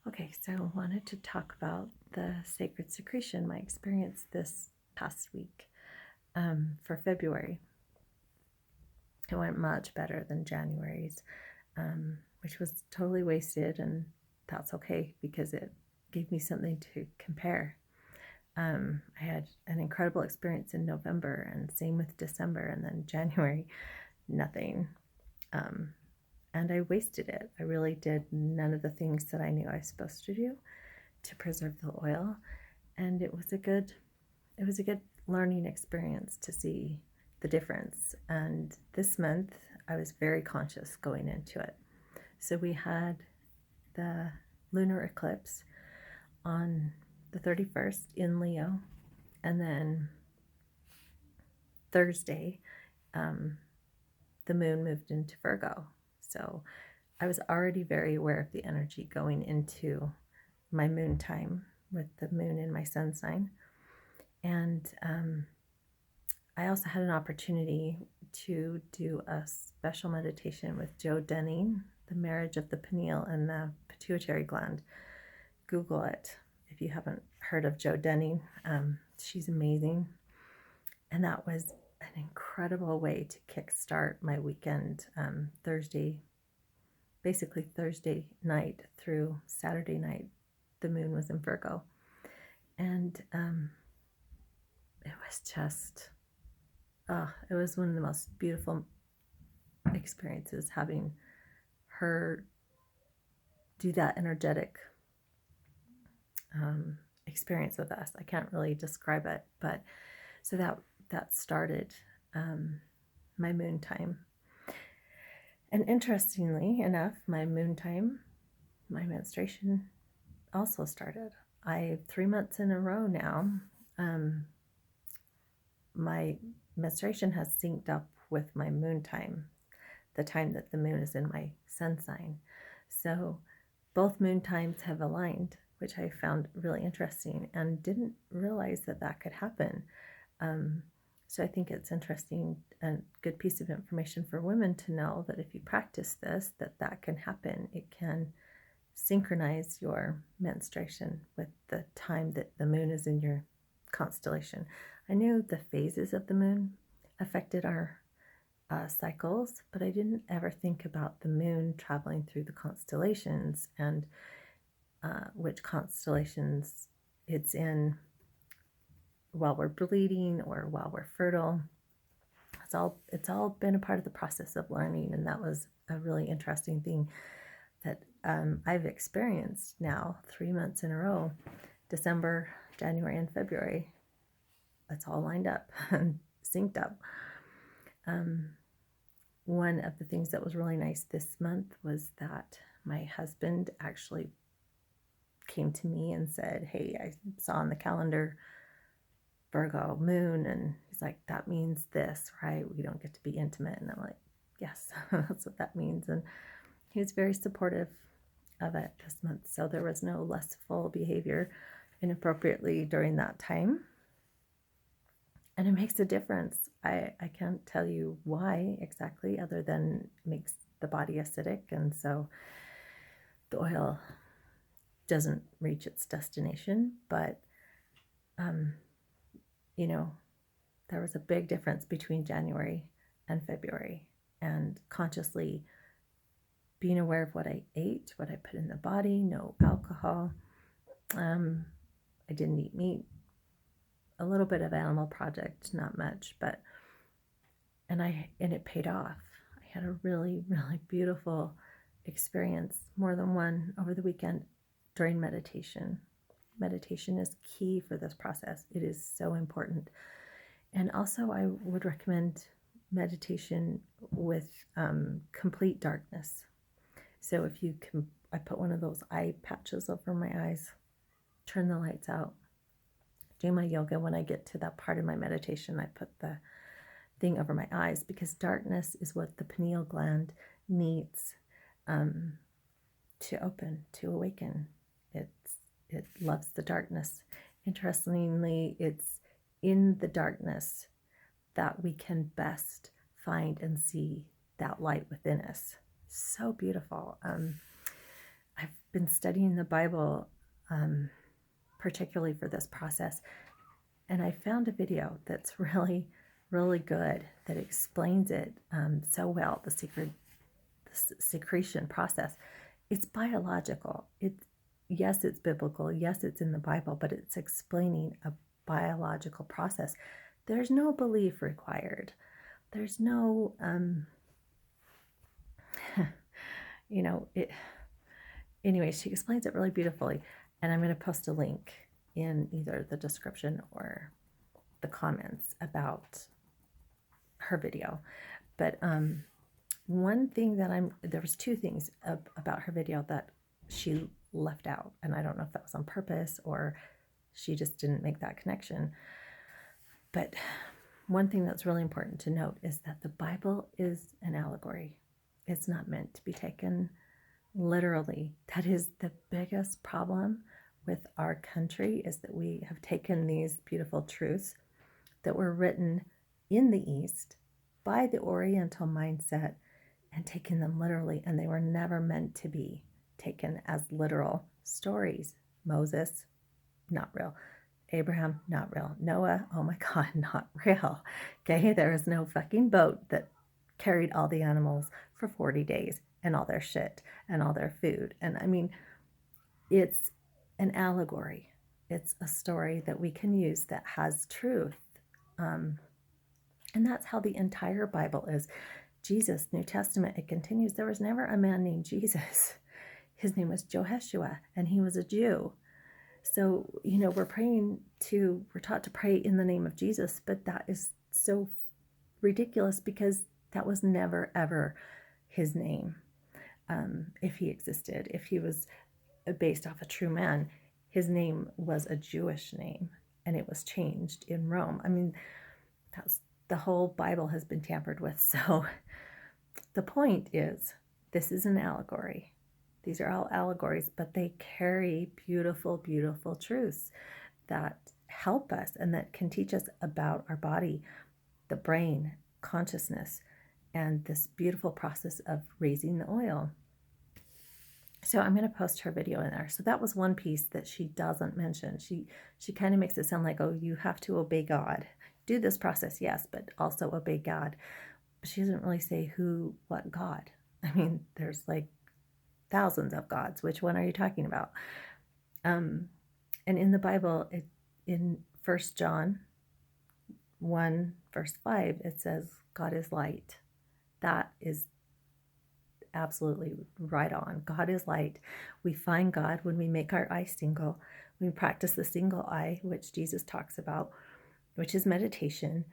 Okay, so I wanted to talk about the sacred secretion, my experience this past week for February. It went much better than January's, which was totally wasted, and that's okay because it gave me something to compare. I had an incredible experience in November, and same with December, and then January, nothing. And I wasted it. I really did none of the things that I knew I was supposed to do to preserve the oil, and it was a good learning experience to see the difference. And this month I was very conscious going into it. So we had the lunar eclipse on the 31st in Leo, and then Thursday the moon moved into Virgo. So I was already very aware of the energy going into my moon time with the moon in my sun sign. And I also had an opportunity to do a special meditation with Joe Denning, the marriage of the pineal and the pituitary gland. Google it if you haven't heard of Joe Denning. She's amazing. And that was an incredible way to kickstart my weekend. Basically Thursday night through Saturday night, the moon was in Virgo. And it was just, it was one of the most beautiful experiences, having her do that energetic experience with us. I can't really describe it, but so that started my moon time. And interestingly enough, my moon time, my menstruation also started. 3 months in a row now, my menstruation has synced up with my moon time, the time that the moon is in my sun sign. So both moon times have aligned, which I found really interesting and didn't realize that could happen. So I think it's interesting and good piece of information for women to know that if you practice this, that can happen. It can synchronize your menstruation with the time that the moon is in your constellation. I knew the phases of the moon affected our cycles, but I didn't ever think about the moon traveling through the constellations and which constellations it's in while we're bleeding or while we're fertile. It's all been a part of the process of learning, and that was a really interesting thing that I've experienced now 3 months in a row. December, January, and February. It's all lined up and synced up. One of the things that was really nice this month was that my husband actually came to me and said, "Hey, I saw on the calendar Virgo moon," and he's like, "That means this, right? We don't get to be intimate." And I'm like, "Yes, that's what that means." And he was very supportive of it this month. So there was no lustful behavior inappropriately during that time. And it makes a difference. I can't tell you why exactly, other than it makes the body acidic, and so the oil doesn't reach its destination. But there was a big difference between January and February, and consciously being aware of what I ate, what I put in the body, no alcohol. I didn't eat meat, a little bit of animal product, not much, but and it paid off. I had a really, really beautiful experience, more than one, over the weekend during meditation. Meditation is key for this process. It is so important. And also I would recommend meditation with complete darkness. So if you can, I put one of those eye patches over my eyes, turn the lights out, do my yoga. When I get to that part of my meditation, I put the thing over my eyes, because darkness is what the pineal gland needs to open, to awaken. It loves the darkness. Interestingly, it's in the darkness that we can best find and see that light within us. So beautiful. I've been studying the Bible, particularly for this process, and I found a video that's really, really good that explains it so well, the secretion process. It's biological. Yes, it's biblical. Yes, it's in the Bible, but it's explaining a biological process. There's no belief required. There's no, anyway, she explains it really beautifully. And I'm going to post a link in either the description or the comments about her video. But one thing there was two things about her video that she left out, and I don't know if that was on purpose or she just didn't make that connection. But one thing that's really important to note is that the Bible is an allegory. It's not meant to be taken literally. That is the biggest problem with our country, is that we have taken these beautiful truths that were written in the East by the Oriental mindset and taken them literally, and they were never meant to be taken as literal stories. Moses, not real. Abraham, not real. Noah, oh my God, not real. Okay, there is no fucking boat that carried all the animals for 40 days and all their shit and all their food. And I mean, it's an allegory. It's a story that we can use that has truth. And that's how the entire Bible is. Jesus, New Testament, it continues. There was never a man named Jesus. His name was Jehoshua, and he was a Jew. So, we're taught to pray in the name of Jesus, but that is so ridiculous because that was never, ever his name. If he existed, if he was based off a true man, his name was a Jewish name, and it was changed in Rome. I mean, the whole Bible has been tampered with. So the point is, this is an allegory. These are all allegories, but they carry beautiful, beautiful truths that help us and that can teach us about our body, the brain, consciousness, and this beautiful process of raising the oil. So I'm going to post her video in there. So that was one piece that she doesn't mention. She kind of makes it sound like, oh, you have to obey God. Do this process, yes, but also obey God. But she doesn't really say what God. I mean, there's like thousands of gods. Which one are you talking about? And in the Bible, in 1 John 1, verse 5, it says, God is light. That is absolutely right on. God is light. We find God when we make our eye single. We practice the single eye, which Jesus talks about, which is meditation,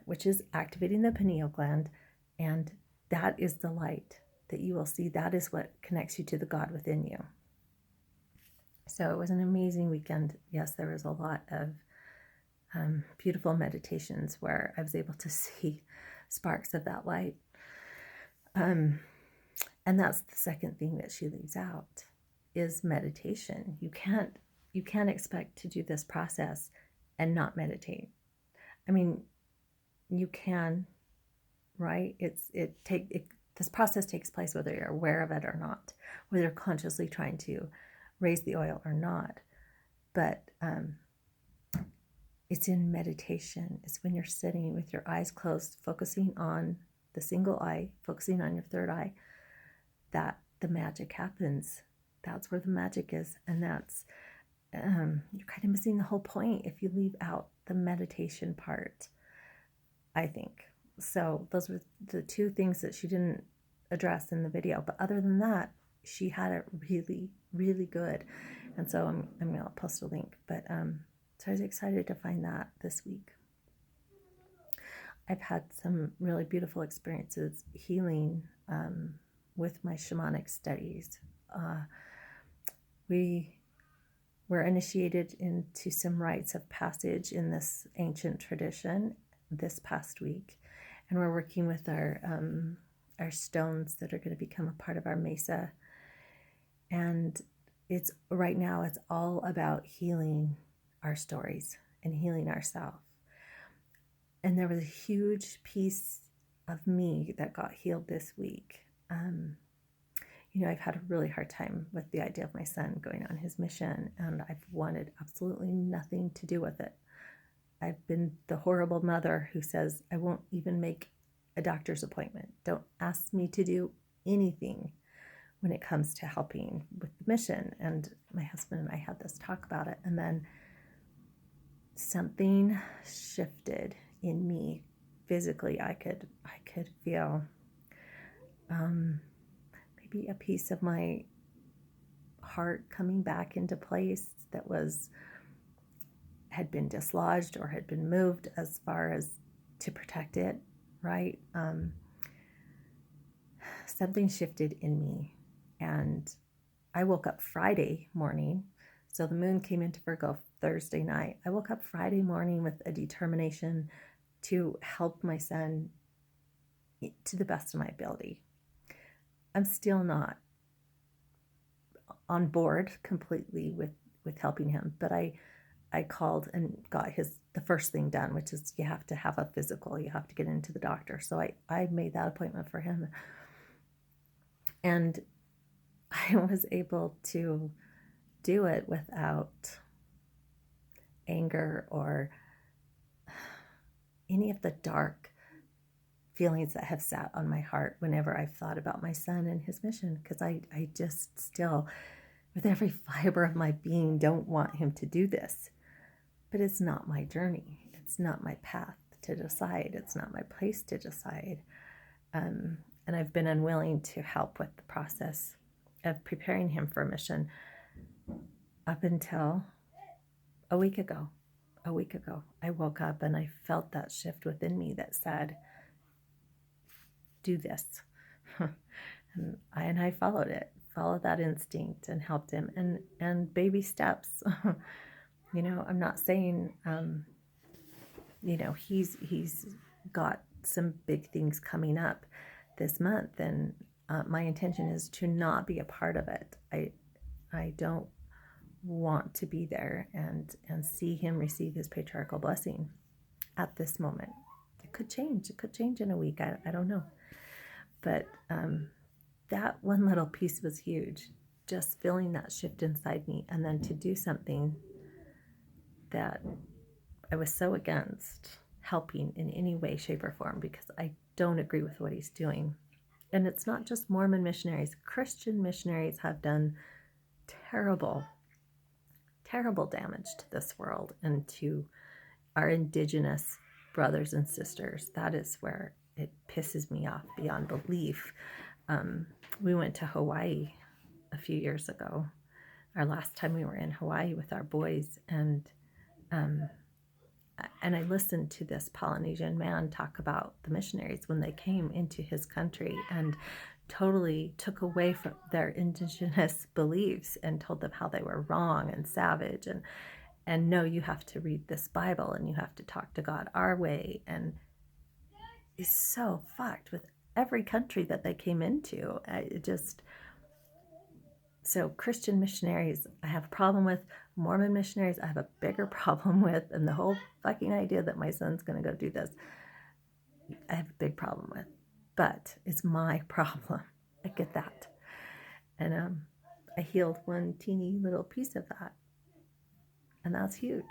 which is activating the pineal gland. And that is the light that you will see. That is what connects you to the God within you. So it was an amazing weekend. Yes, there was a lot of beautiful meditations where I was able to see sparks of that light. And that's the second thing that she leaves out, is meditation. You can't expect to do this process and not meditate. I mean, you can, right? This process takes place whether you're aware of it or not, whether you're consciously trying to raise the oil or not. But it's in meditation. It's when you're sitting with your eyes closed, focusing on the single eye, focusing on your third eye, that the magic happens. That's where the magic is. And that's, you're kind of missing the whole point if you leave out the meditation part, I think. So those were the two things that she didn't address in the video. But other than that, she had it really, really good. And so I'm going to post a link. But so I was excited to find that this week. I've had some really beautiful experiences healing with my shamanic studies. We were initiated into some rites of passage in this ancient tradition this past week. And we're working with our stones that are going to become a part of our mesa. And right now it's all about healing our stories and healing ourselves. And there was a huge piece of me that got healed this week. I've had a really hard time with the idea of my son going on his mission, and I've wanted absolutely nothing to do with it. I've been the horrible mother who says, I won't even make a doctor's appointment. Don't ask me to do anything when it comes to helping with the mission. And my husband and I had this talk about it, and then something shifted in me physically. I could feel maybe a piece of my heart coming back into place that had been dislodged or had been moved as far as to protect it, right? Something shifted in me, and I woke up Friday morning. So the moon came into Virgo Thursday night. I woke up Friday morning with a determination to help my son to the best of my ability. I'm still not on board completely with helping him, but I called and got the first thing done, which is you have to have a physical, you have to get into the doctor. So I made that appointment for him, and I was able to do it without anger or any of the dark feelings that have sat on my heart whenever I've thought about my son and his mission, because I just still, with every fiber of my being, don't want him to do this. But it's not my journey. It's not my path to decide. It's not my place to decide. And I've been unwilling to help with the process of preparing him for a mission up until a week ago. I woke up and I felt that shift within me that said, do this. and I followed that instinct and helped him, and baby steps. I'm not saying, he's got some big things coming up this month, and my intention is to not be a part of it. I don't want to be there and see him receive his patriarchal blessing at this moment. It could change in a week. I don't know. But that one little piece was huge. Just feeling that shift inside me, and then to do something that I was so against helping in any way, shape, or form, because I don't agree with what he's doing. And it's not just Mormon missionaries. Christian missionaries have done terrible, terrible damage to this world and to our indigenous brothers and sisters. That is where it pisses me off beyond belief. We went to Hawaii a few years ago, our last time we were in Hawaii with our boys, and I listened to this Polynesian man talk about the missionaries when they came into his country and totally took away from their indigenous beliefs and told them how they were wrong and savage, and no, you have to read this Bible and you have to talk to God our way, and is so fucked with every country that they came into. So Christian missionaries, I have a problem with. Mormon missionaries, I have a bigger problem with. And the whole fucking idea that my son's going to go do this, I have a big problem with. But it's my problem. I get that. And I healed one teeny little piece of that. And that's huge.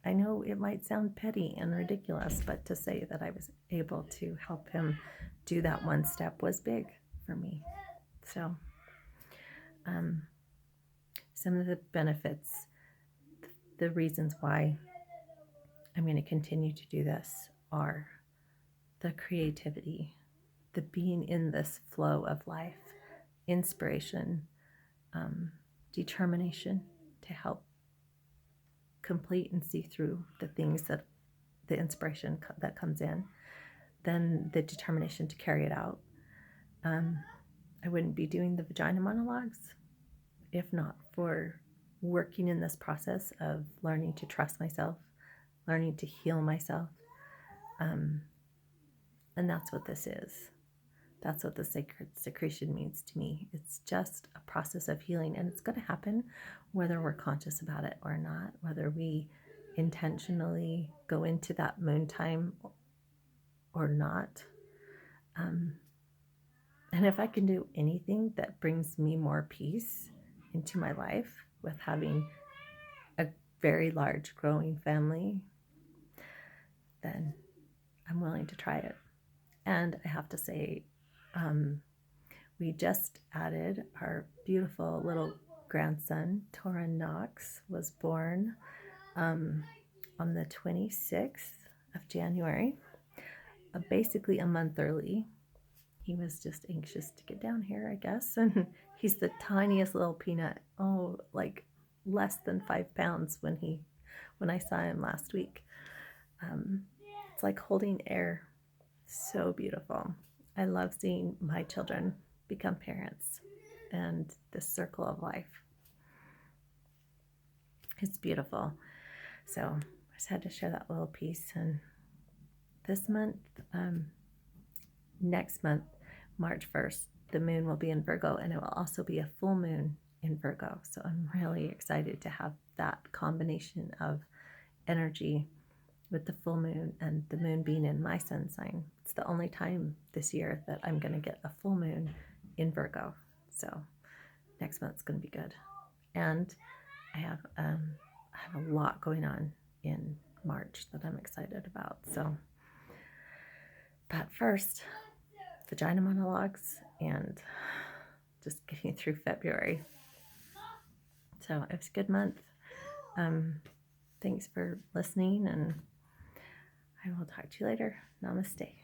I know it might sound petty and ridiculous, but to say that I was able to help him do that one step was big for me. So some of the benefits, the reasons why I'm going to continue to do this are the creativity, the being in this flow of life, inspiration, determination to help complete and see through the things that the inspiration that comes in, then the determination to carry it out. I wouldn't be doing the vagina monologues if not for working in this process of learning to trust myself, learning to heal myself. And that's what this is. That's what the sacred secretion means to me. It's just a process of healing, and it's going to happen whether we're conscious about it or not, whether we intentionally go into that moon time or not. And if I can do anything that brings me more peace into my life with having a very large growing family, then I'm willing to try it. And I have to say, we just added our beautiful little grandson, Torin Knox, was born on the 26th of January, basically a month early. He was just anxious to get down here, I guess. And he's the tiniest little peanut. Oh, like less than 5 pounds when I saw him last week. It's like holding air. So beautiful. I love seeing my children become parents and the circle of life. It's beautiful. So I just had to share that little piece. And this month, next month, March 1st, the moon will be in Virgo, and it will also be a full moon in Virgo. So I'm really excited to have that combination of energy with the full moon and the moon being in my sun sign. It's the only time this year that I'm going to get a full moon in Virgo. So next month's going to be good. And I have a lot going on in March that I'm excited about. So, but first, vagina monologues and just getting through February. So it was a good month. Thanks for listening, and I will talk to you later. Namaste.